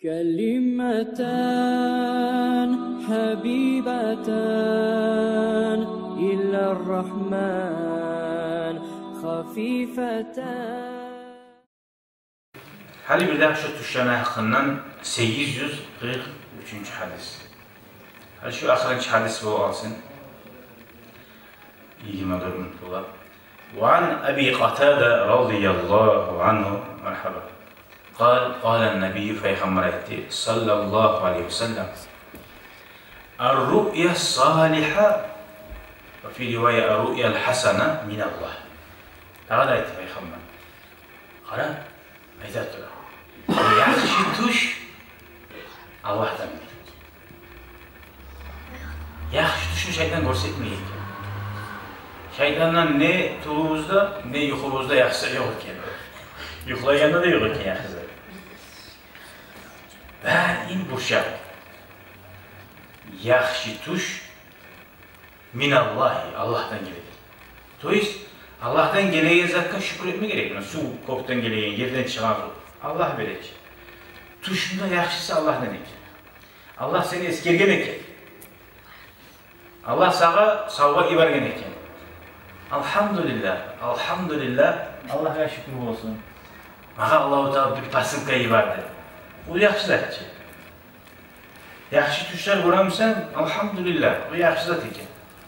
كلمتان حبيبتان إلى الرحمن خفيفتان. Hali bir daha şu tuşlarına hakkından 843. hadis. Hali şu ahirki hadis bu olsun. 24 mutlular. وعن أبي قتادة رضي الله عنه مرحبا قال النبي فيغمرته صلى الله عليه وسلم الرؤيا الصالحة وفي رواية الرؤيا الحسنة من الله. هذا يتفيغمر قال أيضا yaxshi tush Allohdan. Yaxshi tushni shayton ko'rsatmaydi. Shaytondan ne tug'imizda, ne yuqumizda yaxshi yo'q ekan. Yuqlaganda da yo'q ekan yaxshi. Va in bu shart. Yaxshi tush minallohi, Allohdan keladi. To есть Allohdan kelgan zatga shukr etmek gerek. Suv ko'kdan kelgan, yerdan chiqqan Allah verecek. Tuşunda yaxşısı Allah demek. Allah seni eskergen eken. Allah sana savga ibergen eken. Alhamdulillah, alhamdulillah. Allah'a şükür olsun. Mağa Allah-u Teala bir pasınka iberdi. Bu yaxşı zatçı. Yaxşı tuşlar koramsan, alhamdulillah. Bu yaxşı zat eken.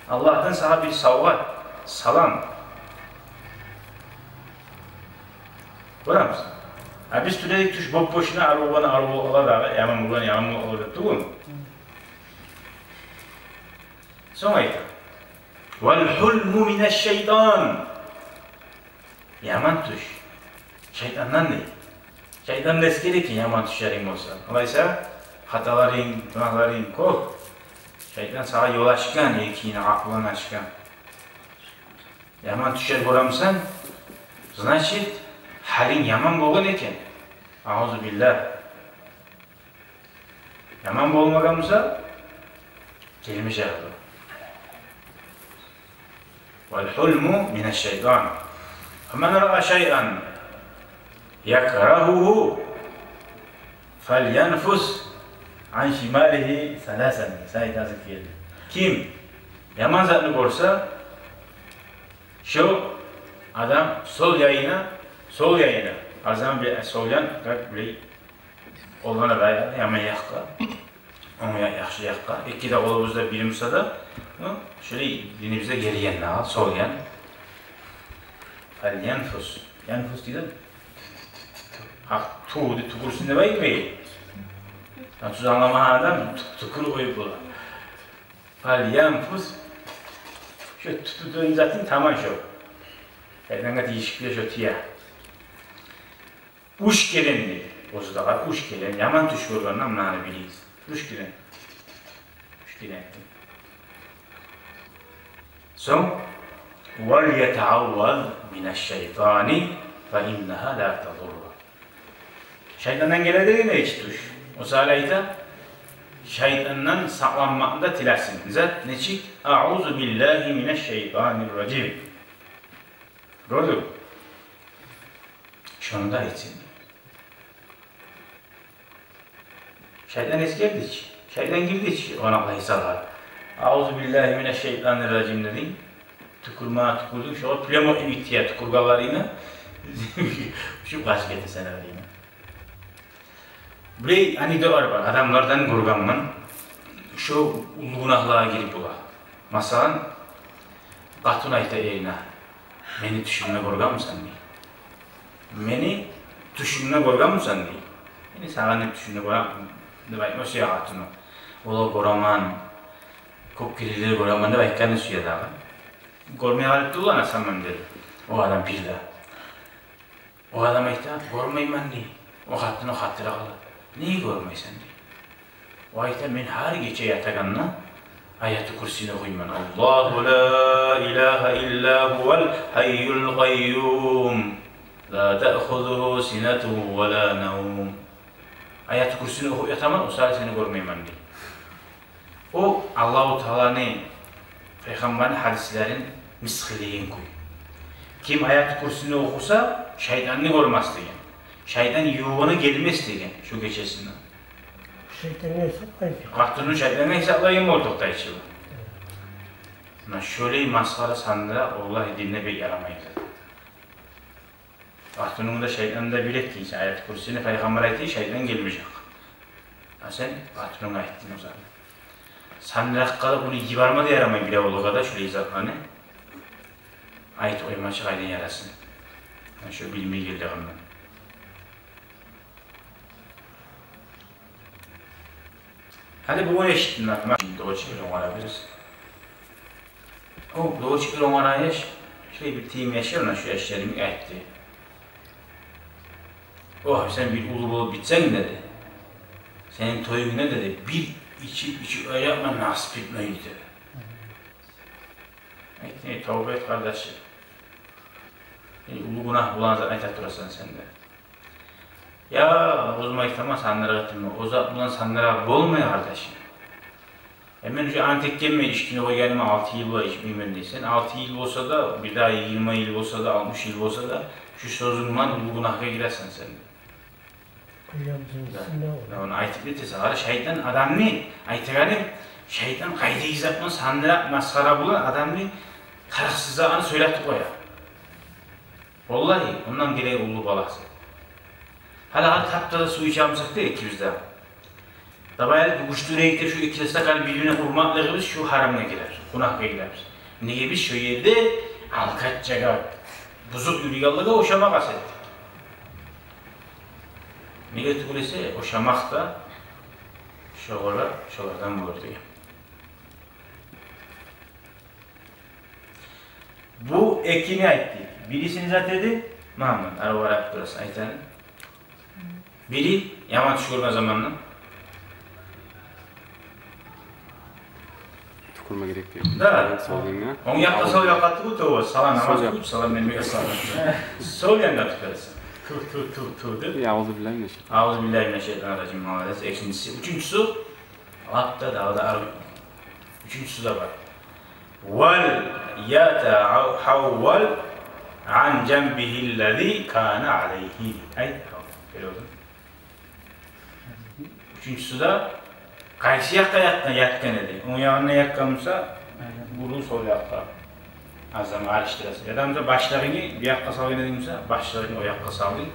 Allah'tan sana bir savga, salam. Koramsan. Biz tüledik tuş boşuna arabana araba olarak yaman bulan yaman olarak tuğun. Sonra ayta. Vel hulmu mineşşeytan. Yaman tuş. Şeytandan ne? Şeytan eskeri ki yaman tuşların olsa. Olaysa hataların, günahların kork. Şeytan sana yol açkan, yekini aklını açkan. Yaman tuşlar koramsan, значит, halin yaman bo'lgan ekan. Auzu billah. Yaman bo'lmagan bo'lsa, kelmish aqli. Wal hulmu minash-shayton. Faman ra'a shay'an yakrahuhu falyanfus an shimalihi salasan. Saytasi keldi. Kim yaman zatni ko'rsa, shu adam sol yayına, arzan bir solyan bir olana da yaman yakka, onu yaxşı yakka. İki de kolumuzda birimse de, şöyle dinimizde geriyen ne al, solyan. Yanfus, yanfus değil mi? Hak tuğdu, tukursun ne bayık mı? Tuz anlama adam tukur oyup ola. Yanfus, şu tutuduğun zaten tamam şu. Elden değişikliğe şu tiye. Uş gelen dedi. Ozu da var, uş gelen. Yaman tuş görgandan mınanı biliyiz. Uş gelen. Uş gelen ettim. Son. وَلْيَتَعَوَّذْ مِنَ الشَّيْطَانِ فَاِنَّهَا لَا تَضُرُّ. Şeytandan geledi mi hiç tuş? O salayda şeytandan saklanmakta tilersin. Zat neçik? اَعُوذُ بِاللّٰهِ مِنَ الشَّيْطَانِ الرَّجِيمِ. Gördün. Şunu da etsin. Şeytan eskerdi hiç. Şeytan girdi hiç. Ona Allah'ı sallar. Euzubillahimineşşeytanirracim dedin. Tükürdüm. Şu plemo imitiye tükürgalarıyla. Şu kaç getir sen öyleyine. Burayı hani de var. Adamlardan kurganman. Şu günahlığa girip ola. Masalan. Katun ayta eyna. Meni düşünme korgan mı sen diye? Meni düşünme korgan mı sen diye? Meni sana ne düşünme korgan mı? Ne bayım o suya katunu. Ola koraman, kokkirileri koraman ne bayım kendi suya dağı. Kormaya alıp da ulan asamam dedi. O adam bir daha. O adam ayta, kormayım ben diye. O katını hatıra kala. Neyi kormayı sen diye? O ayta men her gece yataganla ayet-i kursini koyman. Allahu la ilahe illa huvel hayyul qayyum. La ta'khuduhu sinatuhu ve la nevm. Ayet-i kursini okuyataman, o sadece seni görmeyman diye. O Allah-u Teala'nın Peygamberin hadislerin miskiliğini koy. Kim ayet-i kursini okusa şeytanını görmez diye. Şeytan yuvanı gelmez diye şu gecesinden. Şeytanı hesaplayın. Katunu şeytanı hesaplayın ortakta içi bu. Şöyle maskarı sandıra Allah'ı dinle bir yaramayız. Katunun da şeytanı da bilettiyse ayet kursunu peygamber ayeti şeytan gelmeyecek. Sen katununa ettin o zaman. Sandırak kalıp bunu yivarma da yaramayın bile olduğu kadar şöyle izahlarını. Ayet oymaçı kayden yarasın. Şöyle bilmeyi geleceğim ben. Hadi bu eşittin lan. Şimdi doğru çıkıyor ona biraz. O doğru çıkıyor ona yaş. Şöyle bir team yaşıyor lan şu eşlerimi etti. Oh sen bir ulu olup bitsen dedi. Senin toyun ne dedi? Bir içi öyle yapma nasip etmeyi dedi. Etti tövbe et kardeşim. Ulu günah bulan zaten ettirasın sen de. Ya o zaman tamam sandıra gittim. O zaman bulan sandıra olmuyor kardeşim. Hemen şu antik gelme ilişkine o gelme 6 yıl var hiç bilmem 6 yıl olsa da bir daha 20 yıl olsa da 60 yıl olsa da şu sözünden ulu günah'a girersin sen de. Onu aytıp bitse var şeytan adamı aytganı şeytan kaydı izatma sandıra maskara bulan adamı karaksızlığını söyletip koyar. Vallahi ondan gereği ulu balası. Hala taptada su içamsak değil ikimizde. Tabi bu kuştuğuna gidip şu ikilisi de birbirine vurmakla şu haramına girer, günahına girer. Niye biz şu yerde alkatçaga, buzuk yürüyallığa oşamak asettik. Niye tükulese oşamak da şolardan bulur diye. Bu ekini aitti. Birisini zat dedi, Muhammed, araba yaptı burası aytanı. Biri yaman tüşkürme zamanla. Kurma gerek yok. Da. Onu yakta sol yakatı bu tuğu. Salam namaz kılıp salam vermeye salam. Sol yanda tıkarsın. Tu dedi. Euzubillahimineşşeytanirracim. Euzubillahimineşşeytanirracim. İkincisi. Üçüncüsü. Hatta dağda arı. Üçüncüsü de var. Vel yeta'havval an cembihillezî kâne aleyhi. Ay, böyle oldu. Üçüncüsü de karşı yakka yatkan edi. Onun yanına yakkanmışsa vurur sol yakka. Azam arıştırasın. Ya da başlarını bir yakka salgın edilmişse başlarını o yakka salgın.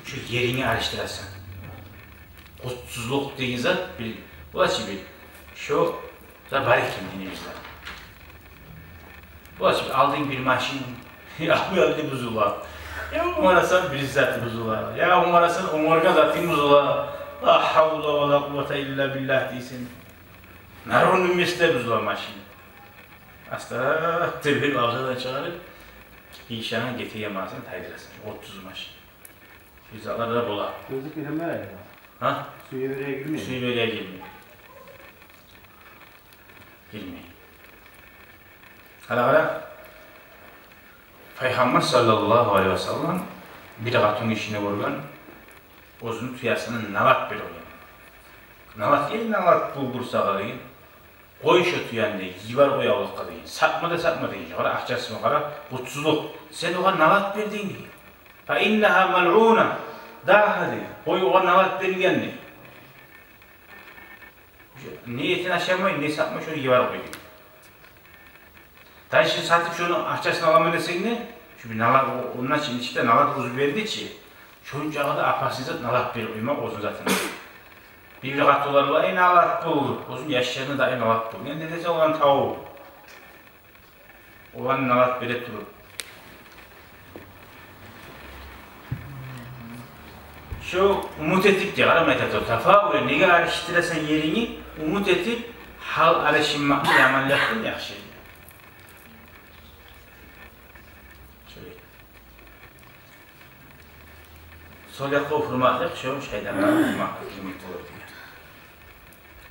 Şu yerini arıştırasın. Kutsuzluk dediğin zat bir ulaşı bir. Şu da barikim dinimizde. Ulaşı bir aldığın bir maşin ya bu öldü buzula. Ya umarasan bir zat buzula. Ya umarasan umarga zatın buzula. La havla ve la kuvvete illa billah değilsin. Narunun misle buzula maşin. Aslında tebir ağzından çıkarıp inşana getiremezsin, taydırasın. 30 maşin. Güzeller de bola. Gözlük veremez ya. Ha? Suya böreğe girmiyor. Suyu böreğe girmiyor. Girmiyor. Hala Peygamber sallallahu aleyhi ve sellem bir katın işine vurgan uzun tüyasının navat bir oyun. Navat değil, navat bulgursa kalıyın. Koy şu tüyende, yivar o yavluk kalıyın. Satma deyin. Kara ahçasını kara, kutsuzluk. Sen oğa navat verdin diye. Fa inneha mal'una. Daha diye. Koy oğa navat verilgen diye. Niyetini aşamayın, ne satma şunu yivar koy diye. Tabi şimdi satıp şunu ahçasını alamayın desen ne? Çünkü navat, ondan şimdi işte navat kuzu verdiği için şunca da apasizat navat bir uymak olsun zaten. Bir rahat olanlar en navat bulur. Olsun yaşlarını da en navat bulur. Ne dediyse olan tavuğu. Olan navat verip durur. Şu umut etip diye ara metator. Tafavule nege arıştırırsan yerini umut etip hal arışınmakla yamanlattın yakşı. Sol yakka hurmatlık şu şeyden hurmatlık limit olur diye.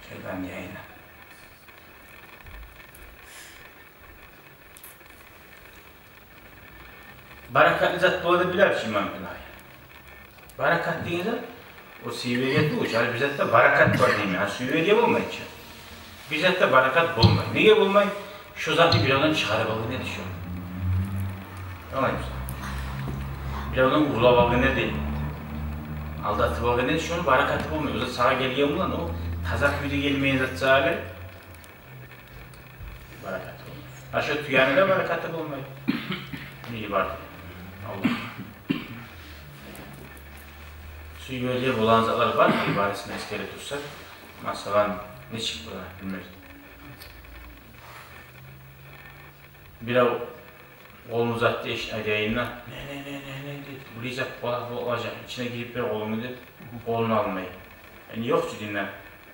Şeyden yayına. Barakatlı zat bu arada bilir şimdi mümkün hayır. Barakat deyince o sivriye bu. Yani bizatta barakat var diyeyim ya. Sivriye bulmayın için. Bizatta barakat bulmayın. Niye bulmayın? Şu zatı bir oradan çıkarıbalı ne düşüyor? Anlayın mısın? Bir oradan ulabalı ne değil? Aldatıp alganda şunu barakatı olmuyor. O da sağa geliyor mu lan o? Tazak büyüde gelmeyen zat sağa gel. Barakatı olmuyor. Aşağı tüyanıyla barakatı olmuyor. İyi var. Allah. Suyu böyle bulan zatlar var mı? İbaresini eskere tutsak. Masalan ne çıktı buna bilmiyorum. Bir av kolunu uzattı yayınla. Ne dedi. Vuracak, balak olacak. İçine girip bir kolunu dedi. Kolunu almayı. Yani yok ki dinle.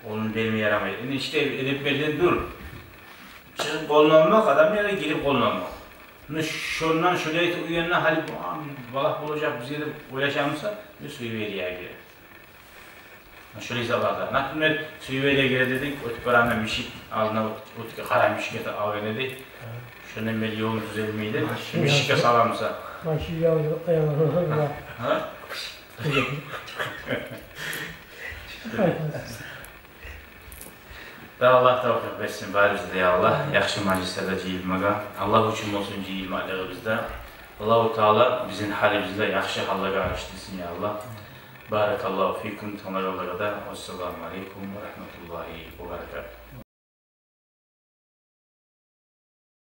Kolunu belime yaramayı. Yani işte edip belden dur. Çıkıp kolunu almak, adam yere girip kolunu almak. Şundan şöyle uyanına hali balak olacak bize de uğraşamızsa bir suyu veriyor girer. Şöyle izahlarda. Nakımlar suyu veriyor girer dedik. Otik karanla mişik ağzına otik kara mişik al dedi. Şundan beri yolun düzelmeydi. Mişike salamsa. Başı yavru ayağına Ha? Da Allah tavfiq versin bari bizde ya Allah. Yaxşı majlislərdə ciyilməqə. Allah üçün olsun ciyilməliği bizdə. Allah-u Teala bizim halimizdə yaxşı halla qarışdırsın ya Allah. Barakallahu fikum. Tanrı Allah'a da. Esselamu aleykum ve rahmetullahi ve berekatuhu.